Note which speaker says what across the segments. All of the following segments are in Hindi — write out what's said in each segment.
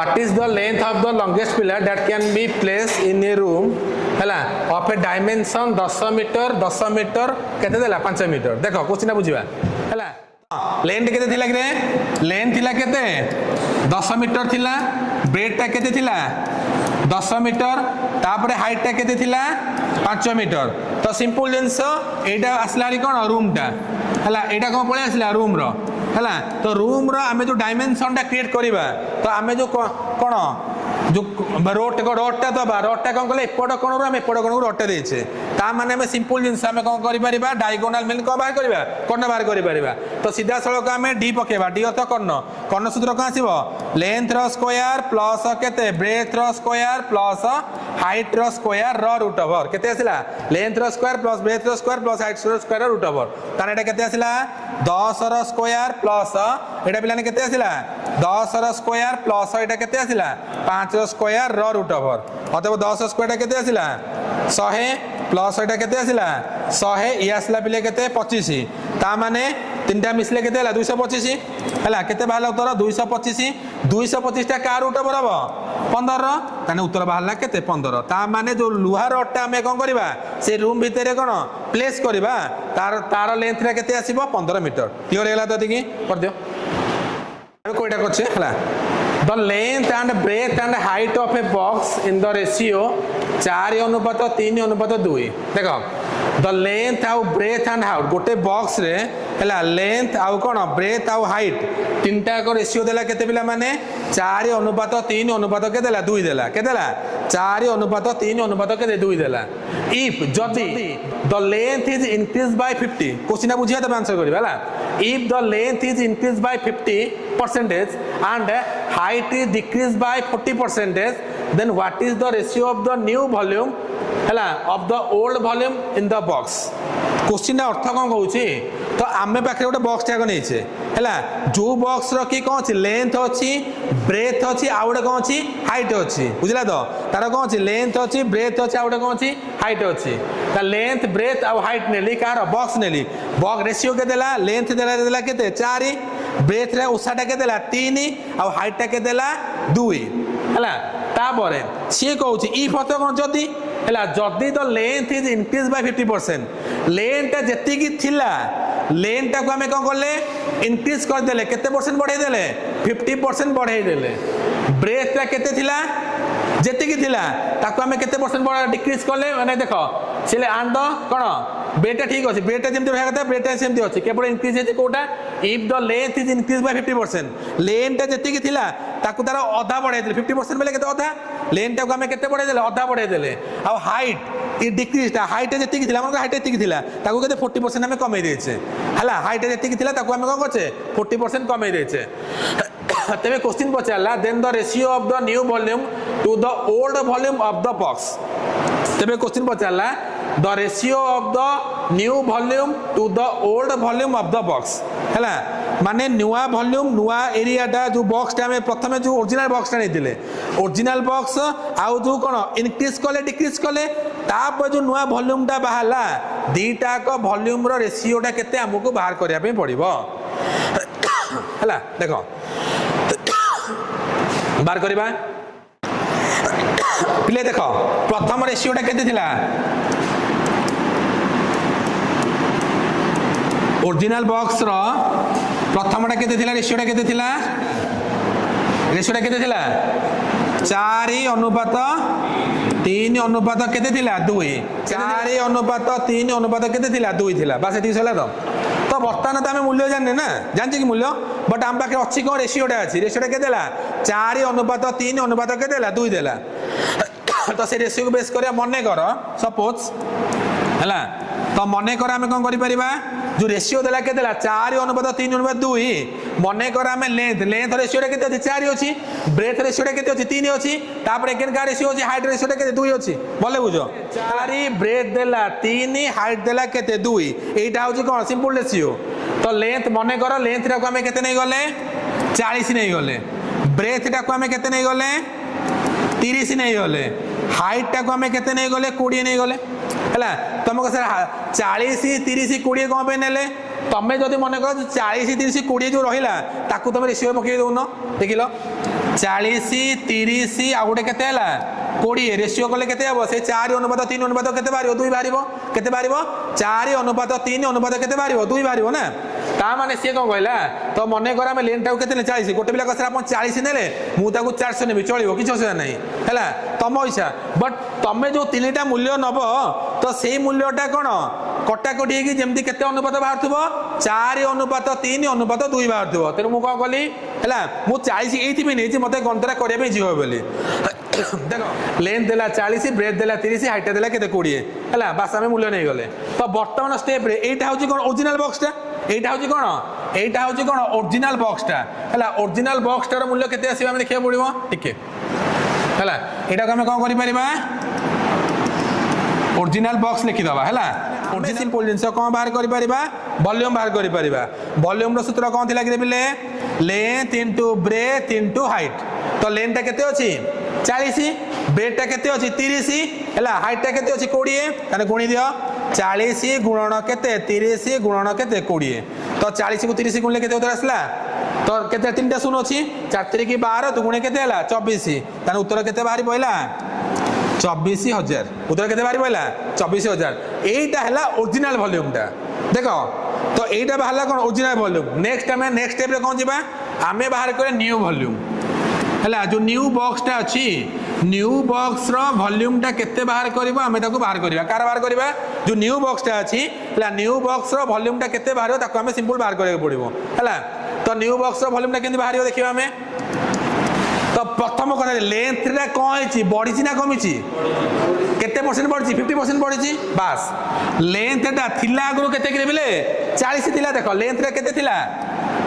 Speaker 1: what is the length of the longest pillar that can be place in A room हैला ऑफ ए डायमेंशन 10 मीटर केते देला 5 मीटर देखो क्वेश्चन बुझिबा हैला लेंथ केते थिला कि लेंथ थिला केते 10 मीटर थिला ब्रेथ टा केते थिला 10 मीटर तापरे हाइट टा केते थिला 5 मीटर तो सिंपल जिंस एटा आसला कोन रूम टा हैला एटा कोन पळे आसला रूम रो हैला तो रूम रो आमे जो डायमेंशन टा क्रिएट करिबा तो आमे जो कोन जो रोड टा दबा रोड टा कौन कले एपट कोण आम एपट कोण रोड टा देछे ता माने हमें सिंपल जिंस आम कौन करि परिबा डायगोनल मीन को बाहर करबा कर्ण बाहर करि परिबा तो सीधा सळक आम डी पकेबा डी अर्थ कर्ण सूत्र कोन आसीबो लेंथ रो स्क्वायर प्लस केते ब्रेथ रो स्क्वायर प्लस हाइट रो स्क्वायर रो रूट ओवर केते आसिला लेंथ रो स्क्वायर प्लस ब्रेथ रो स्क्वायर प्लस हाइट रो स्क्वायर रूट ओवर ताने एटा केते आसिला 10 रो स्क्वायर प्लस एटा पिलाने केते आसिला 10 रो स्क्वायर प्लस एटा केते आसिला 5 रो स्क्वायर रो रूट ओवर अतः 10 स्क्वायर टा केते आसिला 100 प्लस एटा केते आसिला 100 ई आसिला पिले केते 25 ता माने तीनटा मिसले केते हला 225 हला केते बाहला उत्तर 225 टा का रूट ओवर हबो 15 रो ताने उत्तर बाहला केते 15 ता माने जो लुहा रडटा हमें कोन करबा से रूम भीतर कोन प्लेस करबा तार लेंथ रा केते आसीबो 15 मीटर क्लियर हेला तो दिकी कर दियो हम कोइटा करछे हला the length and breadth and height of a box in the ratio 4 अनुपात 3 अनुपात 2 देखो the length आउ breadth and height गोटे बॉक्स रे हला लेंथ आउ कोन ब्रेथ आउ हाइट तीनटा को रेशियो देला केते पिला माने 4 अनुपात 3 अनुपात के देला 2 देला के देला 4 अनुपात 3 अनुपात के 2 देला if जदी the length is increased by 50 question बुझिया त आंसर करबा हला if the length is increased by 50% and height is decreased by 40% then what is the ratio of the new volume हला of the old volume in the box question अर्थ कोन कहूची तो आमे पाखे गोटे बॉक्स टाक नहीं है जो बॉक्स रखी कौन अच्छी लेंथ अच्छी ब्रेथ अच्छी आउ गोटे कौन अच्छी हाइट अच्छी बुझला तो तार कौन अच्छी लेंथ अच्छी ब्रेथ अच्छी आउ गोटे कौन अच्छी हाइट अच्छी लेंथ ब्रेथ आउ हाइट नेली कार बॉक्स नेली बॉक्स रेशियो के देला लेंथ देला केते 4 ब्रेथ रे उसाटा के देला 3 आउ हाइट टा के देला 2 हला तापरे सी कहूची ई फतो कोन जदी हला जदी the length is increase by 50% length ता जति की थिला लेंथ टा को हमें कोन करले इंक्रीज कर देले केते परसेंट बढ़ाई देले 50% बढ़ाई देले ब्रेथ ता केते थिला जति की थिला ताको हमें केते परसेंट डिक्रीज करले माने देखो सिले आन द कोन बेटा ठीक अछि बेटा जेमते भया कथा बेटा सेमते अछि केवल इंक्रीज हेते कोटा if the length is increase by 50% length ता जति की थिला ताको तार आधा बढ़ाई देले 50% बेले केते आधा लेंथ टा को हमें केते बढ़ाई देले आधा बढ़ाई देले आ हाइट इ डिक्रीज हाइट जति की थिला हमर हाइट जति की थिला ताको केते 40% हमें कमे देछे हला हाइट जति की थिला ताको हमें कोन करछे 40% कमे देछे तबे क्वेश्चन पचाला then the ratio of the new volume to the old volume of the box तबे क्वेश्चन पचाला the ratio of the new volume to the old volume of the box हैला माने नुआ वॉल्यूम नुआ एरियाटा जो बॉक्स टा में प्रथमे जो ओरिजिनल बॉक्स टा नेतिले ओरिजिनल बॉक्स आउ जो कोन इंक्रीज करले डिक्रीज करले तापर जो नुआ वॉल्यूम टा बाहला दीटा को वॉल्यूम रो रेशियो टा केते हमको बाहर करिया पे पड़िबो हैला देखो बाहर करबा पिले देखो प्रथम रेशियो टा केते थिला ओरिजिनल बॉक्स रो प्रथमटा केते थिला रेशियो टा केते थिला 4 अनुपात 3 अनुपात केते थिला 2 4 अनुपात 3 अनुपात केते थिला 2 थिला बस एति सला तो वर्तमान तो आम मूल्य जाने ना जानते कि मूल्य बट आम पाखे अच्छी कौन रेशियोटा अच्छी रेशियोटा के 4 अनुपात 3 अनुपात के 2 देला तो से रेशियो को बेस कर मन कर सपोज है तो मन कर आम कौन कर जो रेशियो देला के 4 अनुपात 3 अनुपात 2 मन कर आम लेंथ लेंथ रेशियोटा के 4 अच्छी ब्रेथ रेशियोटा के 3 अच्छी तापर एकेन का रेशियो अच्छी हाइट रेशियोटा के 2 अच्छी बोले बुझ 4 ब्रेथ देला 3 हाइट देला के 2 एटा होची कोन सिंपल रेशियो तो लेंथ मन कर लेंथ रा को आम केते नहीं गले 40 नहीं गले ब्रेथ टा को आम केते नहीं गले 30 नहीं गले हाइट टा को आम केते नहीं गले 20 नहीं गले है तुमको सर 40 30 20 कौन पे नेले तुम्हें जदि मन कर 40 30 20 जो रहा तुम रेशियो पकई दौन देख लो 40 30 आ गोटे केते हला 20 रेशियो कले केते हबो से 4 अनुपात 3 अनुपात केते बारिबो 2 बारिबो केते बारिबो 4 अनुपात 3 अनुपात केते बारिबो 2 बारिबो ना ता माने से कोन कहला तो मने कर हम लेन टाउ केते 40 गोटे पिला कसरा अपन 40 नेले मु ताकू 400 नेबी चलिबो किछ असुविधा नहीं हला तम इच्छा बट तमे जो तीनटा मूल्य नबो तो सेही मूल्यटा कोन कटा कटी कि जेमती केते अनुपात बाहरथबो 4 अनुपात 3 अनुपात 2 बाहरथबो तेनु मु कोन कहली हला मु 40 एथि पे नै जे मते गणतरा करिया पे जीव बोली देखो लेंथ देला 40 ब्रेथ देला 30 हाइट देला केते 20 हला बस हम मूल्य नै गले तो वर्तमान स्टेप रे एटा होची कोन ओरिजिनल बॉक्स टा एटा होची कोन एटा होची कोन ओरिजिनल बॉक्स टा हला ओरिजिनल बॉक्स टा रो मूल्य केते आसीबा हम देखिया पड़िबो ठीक है हला एटा हम कोन करि परिबा ओरिजिनल बॉक्स लिखि दबा हला ओडी सिंपल जिंस कोन बाहर करि परिबा वॉल्यूम बाहर करि परिबा वॉल्यूम रो सूत्र कोन थिला कि बिले length into breadth into height तो लेंथ टा केते अछि 40 ब्रेथ टा केते अछि 30 हला हाइट टा केते अछि 20 तने गुणी दियो 40 गुणन केते 30 गुणन केते 20 तो 40 को 30 गुणले केते उत्तर आसला तो केते तीनटा शून्य अछि 4 3 की 12 तो गुणे केते हला 24 तने उत्तर केते बाहरी पइला 24000 उत्तर केते बाहरी पइला 24000 एटा हला ओरिजिनल वॉल्यूम टा देखो तो एटा बाहरला कोन ओरिजिनल वॉल्यूम नेक्स्ट हमें नेक्स्ट स्टेप रे कोन जिबा हमें बाहर करे न्यू वॉल्यूम हला जो न्यू बॉक्स टा अछि न्यू बॉक्स रो वॉल्यूम टा केते बाहर करबो हमें ताको बाहर करबा कार बाहर करबा जो न्यू बॉक्स टा अछि हला न्यू बॉक्स रो वॉल्यूम टा केते बाहर ताको हमें सिंपल बाहर करे पड़िबो हला तो न्यू बॉक्स रो वॉल्यूम टा केते बाहर देखिबा हमें तो प्रथम कथा लेंथ रे कोन होइची बढिची ना कमिची केते परसेंट बढिची 50% बढिची बस लेंथ टा थिला गुरु केते कि देबले 40 थिला देखो लेंथ रे केते थिला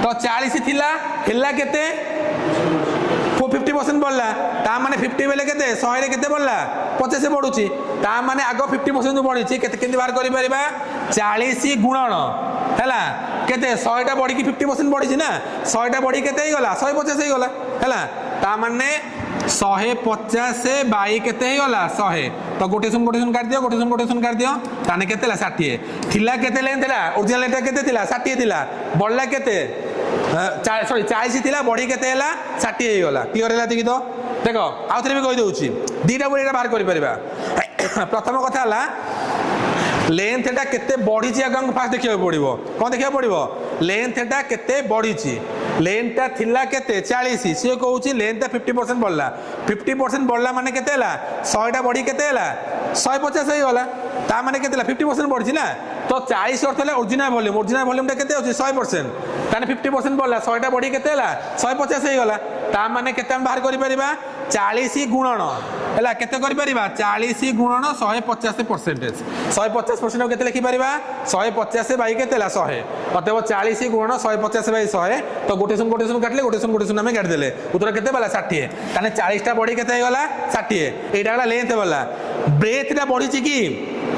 Speaker 1: तो 40 थिला हिला केते 50% बढ़ला ता माने 50 बेले केते 100 रे केते बढ़ला 50 से बढ़ुची ता माने आगो 50% बढ़िची केते केते बाहर करि परिबा 40 गुणन हैला केते 100 टा बढ़ी की 50% बढ़िची ना 100 टा बढ़ी केते हे गला 150 हे गला हैला ता माने 150 बाई केते हे गला 100 तो गोटे सुन काट दियो गोटे सुन काट दियो ताने केते ला 60 थिला केते लेन थिला ओरिजिनल लेटा केते थिला 60 थिला बढ़ला केते सॉरी 40 थिला बॉडी केते हला 60 हे गला क्लियर हला देखि तो देखो आ थरे भी कहि दउची दीटा बॉडी बाहर करि परिबा प्रथम कथा हला लेंथ एटा केते बॉडी छि आगं फास्ट देखियो पड़िबो कोन देखियो पड़िबो लेंथ एटा केते बॉडी छि लेंथ ता थिला केते 40 से कहउची लेंथ ता 50% बढ़ला 50% बढ़ला माने केते हला 100 टा बॉडी केते हला 150 हे गला ता माने केते हला 50% बढ़छि ना तो 40 अर्थ हला ओरिजिनल वॉल्यूम ता केते होछि 100% ताने 50% बढ़ला 100 टा बॉडी केते हला 150 हे गला ता माने केते हम बाहर करि परिबा 40 गुणन हला केते करि परिबा 40 गुणन 150% 150% केते लिखि परिबा 150 बाई केते हला 100 अतएव 40 गुणन 150 बाई 100 तो गोटे सुन काटले गोटे सुन हमें काट देले उत्तर केते बला 60 ताने 40 टा बॉडी केते हे गला 60 एटा गला लेंथ बला ब्रेथ टा बढी छि की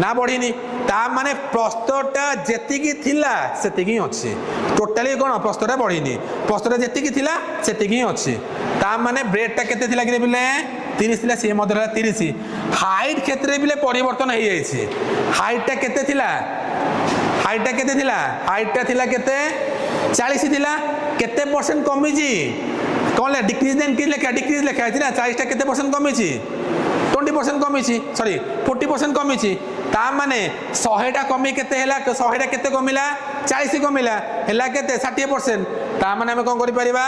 Speaker 1: ना बढीनी ता माने प्रस्तोटा जेतिकी थिला सेतिकी अछि टोटली कोन प्रस्तोटा बढीनी प्रस्तोटा जेतिकी थिला सेतिकी अछि ता माने ब्रेथ टा केते थिला कि बिले 30 थिला से मधुरा 30 हाइट क्षेत्र बिले परिवर्तन हे जाई छि हाइट टा केते थिला हाइट टा थिला केते 40 थिला केते परसेंट कमी छि कोन डिक्रीज देन कि लेखा डिक्रीज लेखा है ना 40 टा केते परसेंट कमी छि 20% कमी छि सॉरी 40% कमी छि ता माने 100 टा कमी केते हैला 100 टा केते कमिला 40 कमिला हैला केते 60% ता माने हम कोन करि परिबा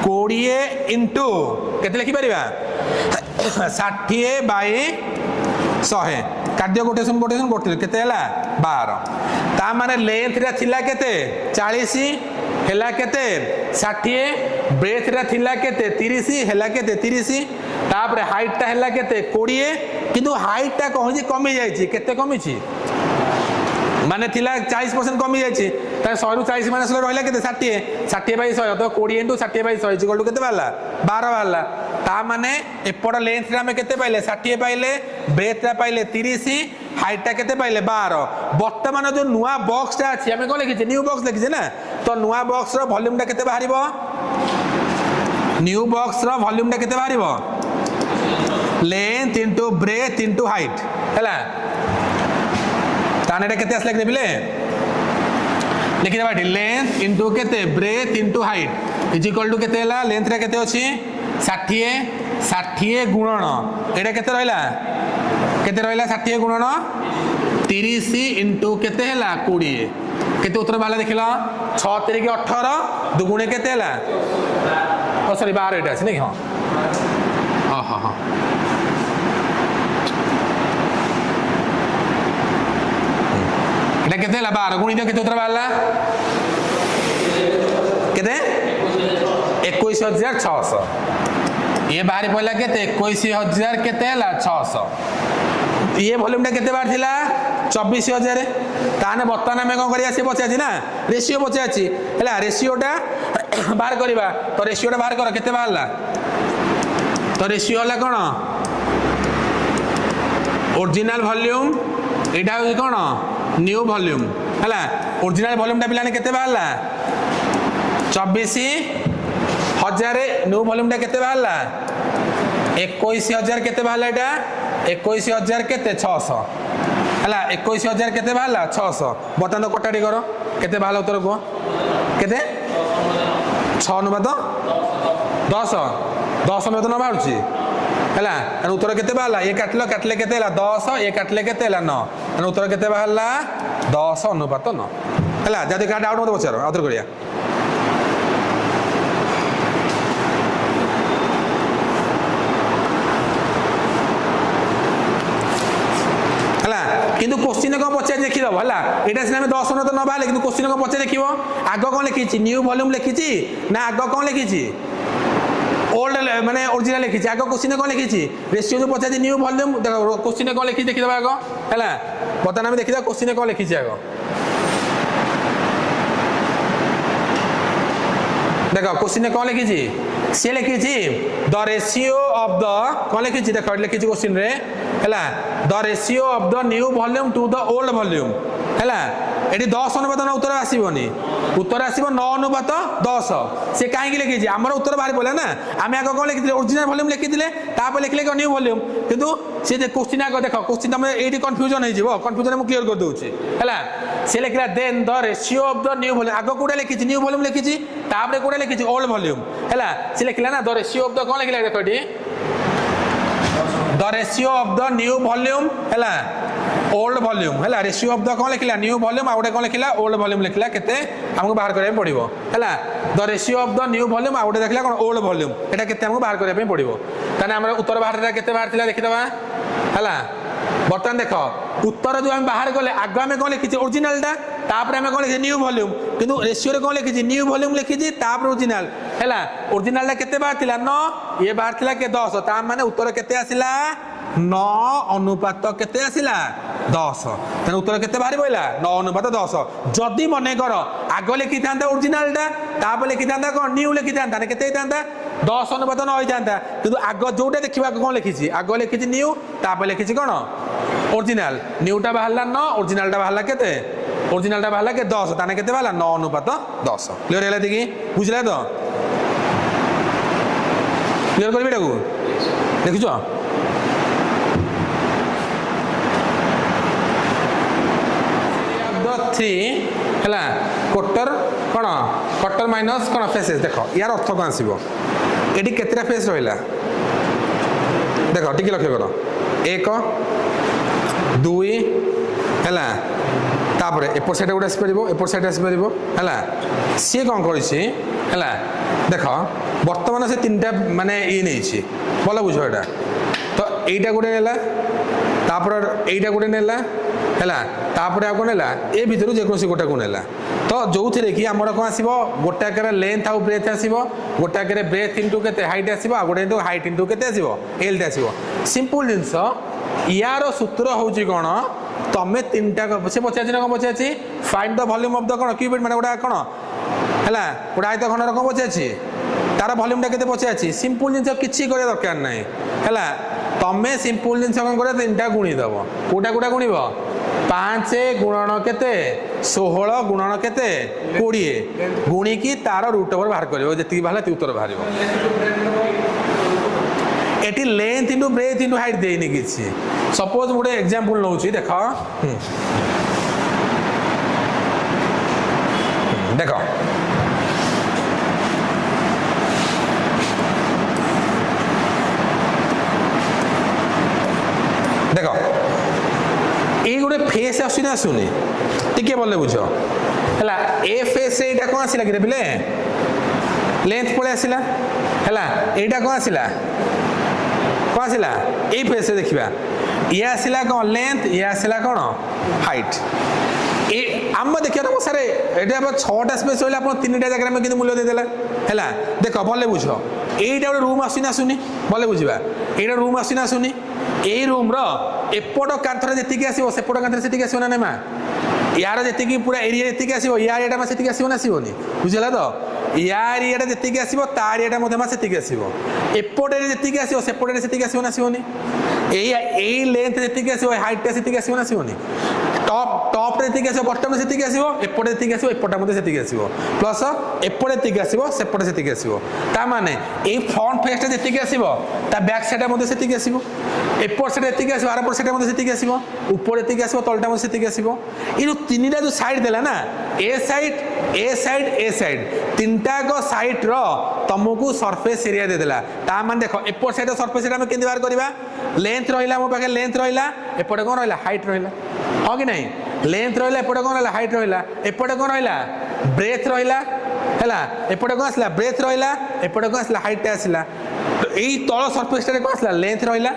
Speaker 1: 20 इनटू केते लिखि परिबा 60 बाय 100 काट दियो गोटे सुन केते हैला 12 ता माने लेंथ रे थिला केते 40 हैला केते 60 ब्रेथ रे थिला केते 30 हैला केते 30 तापरे हाइट ता हैला केते 20 किंतु हाइट ता कहजी कमी जाई छी केते कमी छी माने थिला 40% कमी जाई छी ता 100 रु 40 माइनस रहला केते 60 बाई 100 तो 20 इनटू 60 बाई 100 इक्वल टू केते बाला 12 बाला ता माने एपड लेंथ रे हम केते पाइले 60 पाइले ब्रेथ रे पाइले 30 हाइट ता केते पाइले 12 वर्तमान जो नुवा बॉक्स ता अछि हम को लिखि न्यू बॉक्स लिखि ना तो नुवा बॉक्स रो वॉल्यूम ता केते बाहरिबो न्यू बॉक्स रो वॉल्यूम ता केते बाहरिबो length into breadth into height हैला ताने केते आसले देबिले लिखि देबा लेंथ इनटू केते breadth into height is equal to केते हैला लेंथ रे केते अछि ষাঠিଏ ষାଠିଏ ଗୁଣନ ଏଇଟା କେତେ ରହିଲା 60 ଗୁଣନ 30 ଇଣ୍ଟୁ କେତେ ହେଲା 20 କେତେ ଉତ୍ତର ବାହାରିଲା ଦେଖିଲ 6 3 18 ଦୁଗୁଣେ କେତେ ହେଲା ସରି 12 ଏଇଟା ଅଛି ନାଇଁ ହଁ ହଁ ହଁ এটা কেতে হলা 12 গুণি দিও কেতে উত্তর বাহারা কেতে 21600 ये बाहरी पड़ला केते 21000 केते हला 600 ये वॉल्यूमटा केते बाहर थिला 24000 ताने बर्तमान में कोन करिया से बचाची ना रेशियो बचाची हला रेशियोटा बाहर करबा तो रेशियोटा बाहर कर केते बाहरला तो रेशियो हला कोन ओरिजिनल वॉल्यूम एटा हो कोन न्यू वॉल्यूम हला ओरिजिनल वॉल्यूमटा पिलाने केते बाहरला 24000 न्यू वॉल्यूमटा केते बाहरला 21000 केते बाहरला एटा 21000 केते 600 हला 21000 केते बाहरला 600 बता तो कटाडी करो केते बाहरला उत्तर को केते 6 अनुपात 10 अनुपात न बाहरची हला उत्तर केते बाहरला ये काटले केते हला 10 ये काटले केते हला 9 उत्तर केते बाहरला 10 अनुपात 9 हला जदी का डाउट मत पचारो आउतर करिया किंतु क्वेश्चन कौन पचार देखी दब है यहाँ सीना 10 अनुपात न बाहर कि क्वेश्चन कौन पचार देख आग कौन लिखी न्यू वॉल्यूम लिखी ना आग कौन लिखी ओल्ड माने ओरिजिनल लिखी आग क्वेश्चन कौन लिखी रेशियो जो पचार न्यू वॉल्यूम क्वेश्चन कौन लिखी देखीद आग है बर्तमान आम देखा क्वेश्चन कौन लिखी आग देख क्वेश्चन कौन लिखी सी लिखी द रेशियो ऑफ द कौन लिखी देख लिखी क्वेश्चन रे है the ratio of the new volume to the old volume है ये 10 अनुपात न उत्तर आसबनी उत्तर आसब 9 अनुपात 10 से कहीं लिखी आमर उत्तर बाहर पड़ा ना आम आग कौन लिखी ओरिजिनल वॉल्यूम लिखी तापर लिखले न्यू वॉल्यूम किंतु सी क्वेश्चन आग देख क्वेश्चन तुम ये कन्फ्यूजन हो कन्फ्यूजन मुझे क्लियर कर दूसरी है सी लिखला then the ratio of the new volume आग कौटा लिखी न्यू वॉल्यूम लिखी तापर कौटा लिखी ओल्ड वॉल्यूम है सी लिखला ना द रेशियो ऑफ द कौन लिखला देख ये the ratio of the new volume है ओल्ड वॉल्यूम है रेशियो ऑफ द कौन लिखला न्यू वॉल्यूम आउटे कौन लिखला ओल्ड वॉल्यूम लिखला केते हमको बाहर करबे पड़िबो है the ratio of the new volume आउटे देखला कौन ओल्ड वॉल्यूम एटा केते हमको बाहर करबे पड़िबो ताने हमर उत्तर बाहर केते बाहर थिला देखि दबा है बर्तमान देख उत्तर जो आम बाहर गले आग आम कौन लिखी ओरिजिनलटा तापर आम कौन लिखी न्यू वॉल्यूम किंतु रेशियो रे कौन लिखी न्यू वॉल्यूम लिखी तापर ओरिजिनल है ओरिजिनलटा केते बाहर थिला 9 ये बाहर थिला के 10 ता माने उत्तर केते आसिला 9 अनुपात केते आसिला 10 तेन उत्तर केते बाहर पइला 9 अनुपात 10 जदि मने कर आग लिखि थांता ओरिजिनलटा तापर लिखि थांता कोन न्यू लिखि थांता केते थांता 10 अनुपात 9 थांता किंतु आग जोटा देखिबा कोन लिखिछि आग लिखिछि न्यू तापर लिखिछि कोन ओरिजिनल न्यूटा बाहरला 9 ओरिजिनलटा बाहरला केते ओरिजिनलटा बाहरला के 10 ताने केते बाहरला 9 अनुपात 10 क्लियर हैला देखि बुझला तो क्लियर करबी डाकू देखिछो थ्री है क्वार्टर कौन क्वार्टर माइनस कौन फेसेस देख यार अर्थ कौन आसो ये केतटा फेस रहा देख टी लक्ष्य कर 1 2 है तापर एपट साइड गोटे आसपर एपट साइड आसपर है सी कौन कर देख बर्तमान से 3टा माने ये नहीं भल बुझ एटा तो यहीटा गोटे नेला तापर यहीटा गोटे नेला है तापर आ कौन है ए भितर जेकोसी गोटा को नेला तो जो थे कि आमर कौन आसो गोटाक लेंथ आउ ब्रेथ आसो गोटाक ब्रेथ इंटू के हाइट आसो गोटे इंटू हाइट इंटू के एल्ट आसो सिंपल जिनस यार सूत्र हूँ कौन तुम्हें 3टा से पचार कौन पचार find the volume of the कौन क्यूबिट माने गोटा कौन है गोटे आयत खंडर कौन पचार तार वॉल्यूमटा के पचार सिंपल जिन किसी कर दरकार ना है तुम्हें सिंपल जिन कौन कर 3टा गुणी दब कौटा कौटा गुणब 5 गुणन केते 16 गुणन केते 20 गुणिकी तार रूट ओवर बाहर करियो जति बाहला ती उत्तर बाहरियो एटी length into breadth into height देनी किछि सपोज गोटे एग्जांपल नउछि देखो देखो आसुनी आसुनी टिके बोले बुझ है एफ एस एटा कौन आसला कि पिले लेंथ पड़े आसला है एटा कौन आसला कौन आसला ए फेस देखा ये आसला कौन लेंथ ये आसला कौन हाइट ए आम देखिए तो सारे ये छटा स्पेस रहा आप तीन जगह में मूल्य देदेला है देख भले बुझ यहीटा गोटे रूम आसुनी आसुनी भले बुझा यहाँ रूम आसुनी आसुनी यही रूम एपट कांथर जी आसो सेपट कांथर से आसो ना माँ यार जी पूरा एरिया जी आसो या एरिया से आसो ना आसोनी बुझला तो या एरिया जी आसो ता एरिया से आसो एपट एरिया जी आसो सेपट एरिया से आसो ना आसोनी यही लेंथ जी आसो हाइटा से आसो ना आसोनी टॉप टॉप रे आसो बटम से आसो एपटे जी आसो एपटा से आसो प्लस एपटे जी आसो सेपटे से आसो ता माने ए फ्रंट फेसटा जी आसो ता बैक साइड से आसो एपट साइड जी आसो आरपट साइड से आसो ऊपर जी आसो तलटा से आसो ये जो तीन जो साइड देला ना ए साइड ए साइड ए साइड तीनटा को साइड रो तुमको सरफेस एरिया देदेला ता माने देखो एपट साइड सरफेस एरिया में केंदी बाहर करबा लेंथ रहिला मो पाखे लेंथ रहिला एपटे कोन रहिला हाइट रहिला हो कि नहीं लेंथ रहिला एपटे कोन रहिला हाइट रहिला एपटे कोन रहिला ब्रेथ रहिला हैला एपटे कोन आसला ब्रेथ रहिला एपटे कोन आसला हाइट आसला तो एई तळ सरफेस रे कोन आसला लेंथ रहिला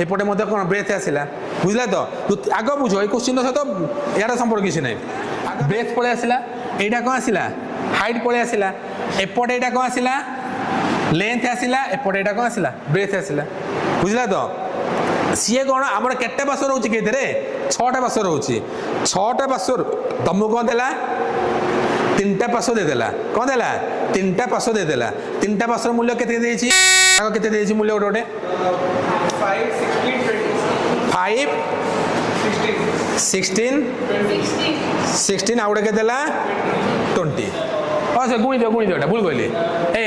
Speaker 1: एपटे मध्य कोन ब्रेथ आसला बुझला तो आगो बुझो ए क्वेश्चन सहित यार संपर्क किसी नहीं ब्रेथ पळे आसला एटा कोन आसला हाइट पळे आसला एपटे एटा कोन आसला लेंथ आसला एपटे एटा कोन आसला ब्रेथ आसला बुझला तो सीए कौन आम के पास रोचे के छटा पास रोचे छटा पास तुमको कौन देला तीन टा पास देदेला कौन देला तीन टा पास देदेला तीन टा पास मूल्य केते देछि केते देछि मूल्य गोटे 5 16 16 आउट के देला 20 से गुणी दियो भूल कहली ए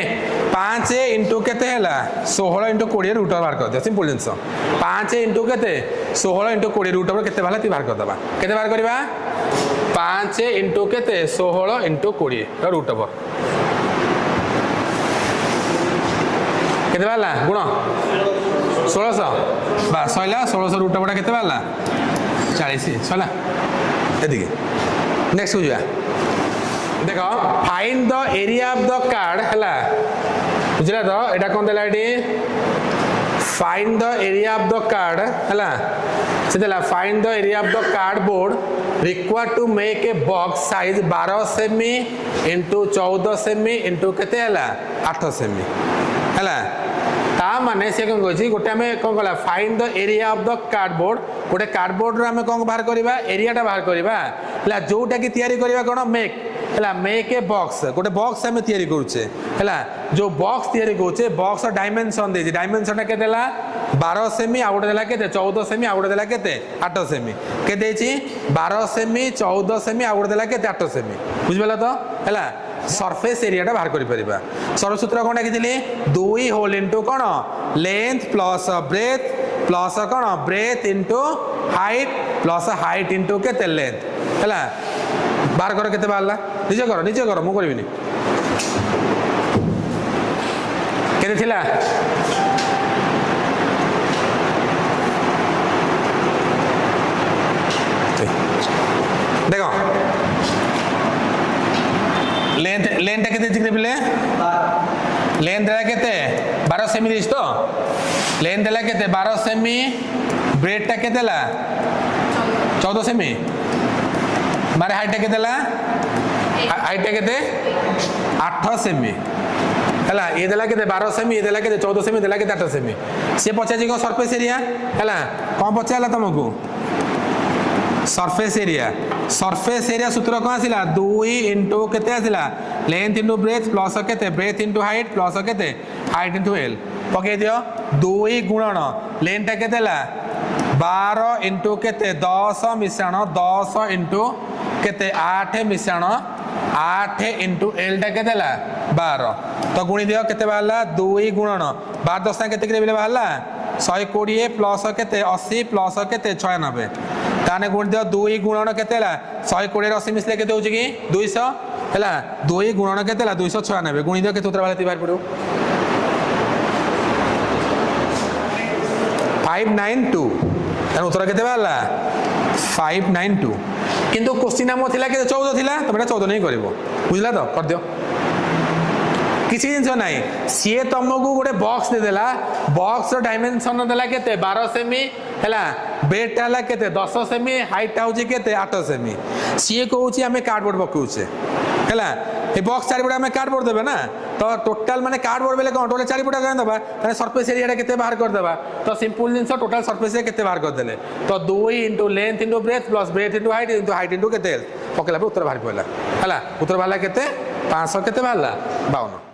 Speaker 1: 5 इंटू केते हैला 16 इंटू 20 रूट बाहर कर दियो सिंपल जिंस 5 इंटू केते 16 इंटू 20 रूट ओवर केते बाहर ती बाहर कर दबा केते बाहर करबा 5 इंटू केते 16 इंटू 20 रूट ओवर केते बाहला गुण 1600 बा सइला 1600 रूट ओवर केते बाहला 40 सइला एदिके नेक्स्ट हो जा देखो find the area of the card हैला बुझला तो एटा कोन देला एटी find the area of the card हैला से देला find the area of the cardboard required to make a box size 12 cm into 14 cm into केते हैला 8 सेमी हैला ता माने से कोन कहछि गोटे हमें कोन कहला find the area of the cardboard गोटे कार्डबोर्ड रो हमें कोन बाहर करबा एरिया टा बाहर करबा हैला जोटा की तयारी करबा कोन मेक हैला मेक ए बॉक्स गोटे बॉक्स हमें तयारी करूचे हैला जो बॉक्स तयारी करूचे बॉक्स डायमेंशन दे डायमेंशन के देला 12 सेमी आउट देला केते 14 सेमी आउट देला केते 8 सेमी के देछि 12 सेमी 14 सेमी आउट देला केते 8 सेमी बुझबला तो हैला सरफेस एरिया टा बाहर करि परिबा सरसूत्र कोन डाकिथिले 2 होल इनटू कोन लेंथ प्लस ब्रेथ प्लस कोन breadth into height plus height into केते लेंथ हैला बाहर कर केते बाहरला निजे करो मु करबिनी केते थिला देखो लेंथ लेंथ केते जिकरे बिले लेंथ देला केते 12 सेमी दिस तो लेंथ देला केते 12 सेमी ब्रेथ टा केते देला 14 सेमी मारे हाइट केते देला हाइट केते 8 सेमी हैला ये देला केते 12 सेमी ये देला केते 14 सेमी देला केते 8 सेमी से पछा जी को सरफेस एरिया हैला कोन पछाला तुमको सरफेस एरिया सूत्र कौन आसिला 2 इंटू केते आसिला लेंथ इंटू ब्रेथ प्लस केते ब्रेथ इंटू हाइट प्लस केते हाइट इंटू एल पके दियो 2 गुणन लेंथ टा केते ला 12 इंटू केते 10 मिश्रण 10 इंटू केते 8 मिश्रण 8 इंटू एल टा केते ला 12 तो गुणी दियो केते बाहला 2 गुणन 12 10 केते के बेले बाहला 120 प्लस केते 80 प्लस केते 96 ताने गुण दियो 2 गुणन केते ला 120 80 मिसले केते होची की 200 हैला 2 गुणन केते ला 296 गुणी दियो केते उत्तर बाहला बाहर पड़ो 592 ताने उत्तर केते बाहला 592 किंतु क्वेश्चन आम थिला के 14 थिला तब 14 नहीं करिवो बुझला तो कर दियो किसी जिनस नाई सी तुमको गोटे बॉक्स देदेला बॉक्स डायमेंशन देला केते 12 सेमी हैला बेड टाला केते 10 सेमी हाइट होची केते 8 सेमी सी कहूची आमे कार्डबोर्ड पकाउछे हैला ए बॉक्स चारिपटे आमे कार्डबोर्ड देबे ना तो टोटल माने कार्डबोर्ड बेले कोन टोटल चारिपटे कर देबा ताने सरफेस एरिया केते बाहर कर देबा तो सिंपल जिनस टोटल सरफेस एरिया केते बाहर कर देले तो 2 * length * breadth plus breadth * height * केते पकेला उत्तर बाहर पड़ला हैला उत्तर बाहरला केते 500 केते बाहरला 52